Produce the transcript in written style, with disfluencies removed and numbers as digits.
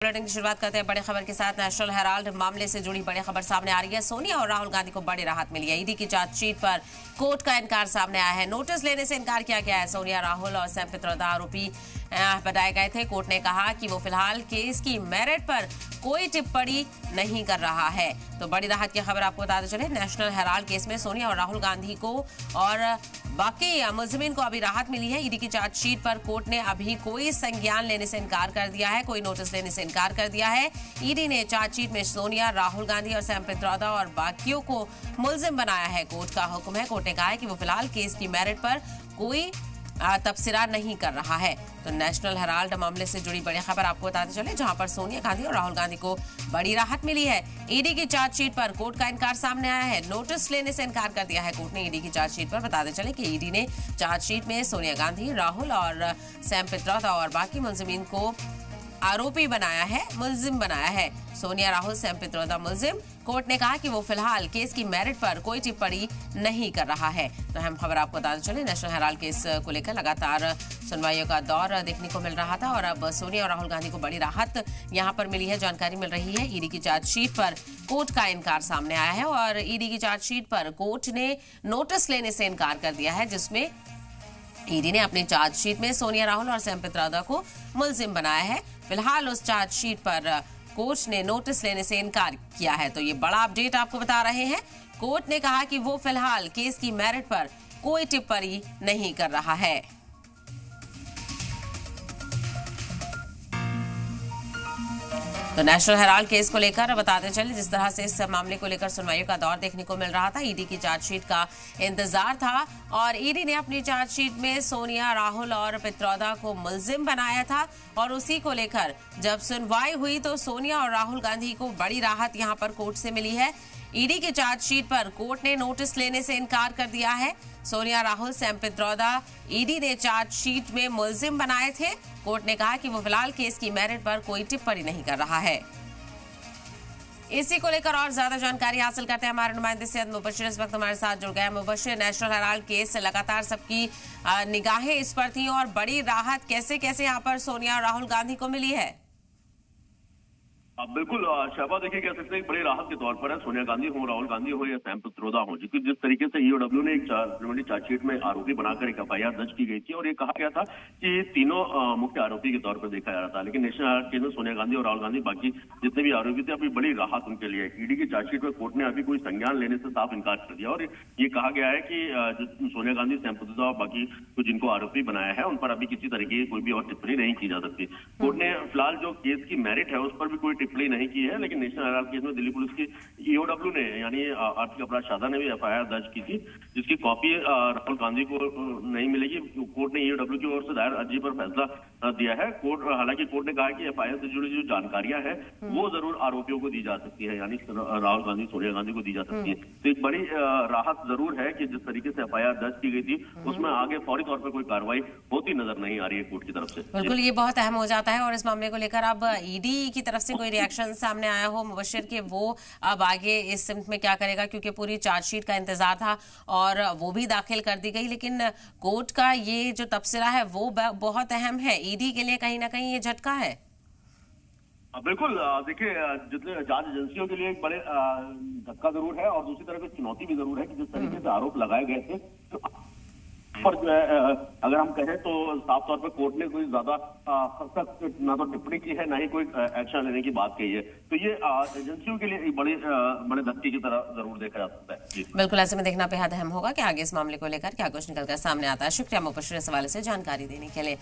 Bulletin की शुरुआत करते हैं बड़ी खबर के साथ। नेशनल हेराल्ड मामले से जुड़ी बड़ी खबर सामने आ रही है। सोनिया और राहुल गांधी को बड़ी राहत मिली है। ईडी की चार्जशीट पर कोर्ट का इनकार सामने आया है। नोटिस लेने से इनकार किया गया है। सोनिया, राहुल और सैम पित्रोदा आरोपी बताए गए थे। कोर्ट ने कहा कि वो फिलहाल केस की मेरिट पर कोई टिप्पणी नहीं कर रहा है। तो बड़ी राहत की खबर आपको बताते चले। नेशनल हेराल्ड केस में सोनिया और राहुल गांधी को और बाकी मुलजिमीन को अभी राहत मिली है। ईडी की चार्जशीट पर कोर्ट ने अभी कोई संज्ञान लेने से इनकार कर दिया है, कोई नोटिस लेने से इनकार कर दिया है। ईडी ने चार्जशीट में सोनिया, राहुल गांधी और सैम पित्रोदा और बाकियों को मुलजिम बनाया है। कोर्ट का हुक्म है। कोर्ट ने कहा है कि वो फिलहाल केस की मेरिट पर कोई तबसरा नहीं कर रहा है। तो नेशनल हेराल्ड मामले से जुड़ी बड़ी खबर आपको बताते चले, जहां पर सोनिया गांधी और राहुल गांधी को बड़ी राहत मिली है। ईडी की चार्जशीट पर कोर्ट का इनकार सामने आया है। नोटिस लेने से इनकार कर दिया है कोर्ट ने ईडी की चार्जशीट पर। बताते चले कि ईडी ने चार्जशीट में सोनिया गांधी, राहुल और सैम पित्रोदा और बाकी मुलजिमीन को आरोपी बनाया है, मुलजिम बनाया है। सोनिया, राहुल, सैम पित्रोदा मुलजिम। कोर्ट ने कहा कि वो फिलहाल केस की मेरिट पर कोई टिप्पणी नहीं कर रहा है। तो अहम खबर आपको बताते चले, नेशनल हेराल्ड केस को लेकर लगातार सुनवाइयों का दौर देखने को मिल रहा था और अब सोनिया और राहुल गांधी को बड़ी राहत यहां पर मिली है। जानकारी मिल रही है ईडी की चार्जशीट पर कोर्ट का इनकार सामने आया है और ईडी की चार्जशीट पर कोर्ट ने नोटिस लेने से इनकार कर दिया है, जिसमें ईडी ने अपनी चार्जशीट में सोनिया, राहुल और सैम पित्रोदा को मुलजिम बनाया है। फिलहाल उस चार्जशीट पर कोर्ट ने नोटिस लेने से इनकार किया है। तो ये बड़ा अपडेट आपको बता रहे हैं। कोर्ट ने कहा कि वो फिलहाल केस की मेरिट पर कोई टिप्पणी नहीं कर रहा है। तो नेशनल हेराल्ड केस को लेकर बताते चले, जिस तरह से इस मामले को लेकर सुनवाइयों का दौर देखने को मिल रहा था। ईडी की चार्जशीट का इंतजार था और ईडी ने अपनी चार्जशीट में सोनिया, राहुल और पित्रोदा को मुलजिम बनाया था और उसी को लेकर जब सुनवाई हुई तो सोनिया और राहुल गांधी को बड़ी राहत यहां पर कोर्ट से मिली है। ईडी की चार्जशीट पर कोर्ट ने नोटिस लेने से इनकार कर दिया है। सोनिया, राहुल, सैम पित्रोदा ईडी ने चार्जशीट में मुलजिम बनाए थे। कोर्ट ने कहा कि वो फिलहाल केस की मेरिट पर कोई टिप्पणी नहीं कर रहा है। इसी को लेकर और ज्यादा जानकारी हासिल करते हैं हमारे नुमाइंदे सैयद मुबशिर इस वक्त हमारे साथ जुड़ गए। मुबशिर, नेशनल हेराल्ड केस से लगातार सबकी निगाहें इस पर थी और बड़ी राहत कैसे कैसे यहाँ पर सोनिया और राहुल गांधी को मिली है? बिल्कुल शहबाज, देखिए कह सकते हैं बड़ी राहत के तौर पर है। सोनिया गांधी हो, राहुल गांधी हो या सैम पित्रोदा हो, क्योंकि जिस तरीके से ईओडब्ल्यू ने एक प्रिलिमिनरी चार्जशीट में आरोपी बनाकर एक एफआईआर दर्ज की गई थी और ये कहा गया था कि तीनों मुख्य आरोपी के तौर पर देखा जा रहा था। लेकिन नेशनल हेराल्ड केस में सोनिया गांधी और राहुल गांधी, बाकी जितने भी आरोपी थे, अभी बड़ी राहत उनके लिए। ईडी की चार्जशीट में कोर्ट ने अभी कोई संज्ञान लेने से साफ इनकार कर दिया और ये कहा गया है कि सोनिया गांधी, सैम पित्रोदा और बाकी जिनको आरोपी बनाया है उन पर अभी किसी तरीके की कोई भी और टिप्पणी नहीं की जा सकती। कोर्ट ने फिलहाल जो केस की मेरिट है उस पर भी कोई टिप्पणी नहीं की है। लेकिन नेशनल हेराल्ड केस में दिल्ली पुलिस की ईओडब्ल्यू ने यानी आर्थिक अपराध शाखा ने भी एफआईआर दर्ज की थी, जिसकी कॉपी राहुल गांधी को नहीं मिलेगी। कोर्ट ने ईओडब्ल्यू की ओर से दायर अर्जी पर फैसला दिया है। हालांकि कोर्ट ने कहा कि एफआईआर से जुड़ी जो जानकारियां हैं वो जरूर आरोपियों को दी जा सकती है, यानी राहुल गांधी, सोनिया गांधी को दी जा सकती है। तो एक बड़ी राहत जरूर है कि जिस तरीके से एफआईआर दर्ज की गई थी उसमें आगे फौरी तौर पर कोई कार्रवाई होती नजर नहीं आ रही है कोर्ट की तरफ से। बिल्कुल, ये बहुत अहम हो जाता है और इस मामले को लेकर अब ईडी की तरफ से कोई रिएक्शन सामने आया हो मुबशिर के वो अब आगे इस सिमत में क्या करेगा, क्योंकि पूरी चार्जशीट का इंतजार था और वो भी दाखिल कर दी गई। लेकिन कोर्ट का ये जो तबसरा है वो बहुत अहम है। ईडी के लिए कहीं ना कहीं ये झटका है। बिल्कुल, देखिए जितने जांच एजेंसियों के लिए एक बड़े धक्का जरूर है और दूसरी तरफ एक चुनौती भी जरूर है कि जिस तरीके से आरोप लगाए गए थे पर जो है अगर हम कहें तो साफ तौर पर कोर्ट ने कोई ज्यादा सख्त ना तो टिप्पणी की है, ना ही कोई एक्शन लेने की बात कही है। तो ये एजेंसियों के लिए बड़े धक्के की तरह जरूर देखा जा सकता है। बिल्कुल, ऐसे में देखना बेहद अहम होगा कि आगे इस मामले को लेकर क्या कुछ निकलकर सामने आता है। शुक्रिया मुबशिर इस हवाले से जानकारी देने के लिए।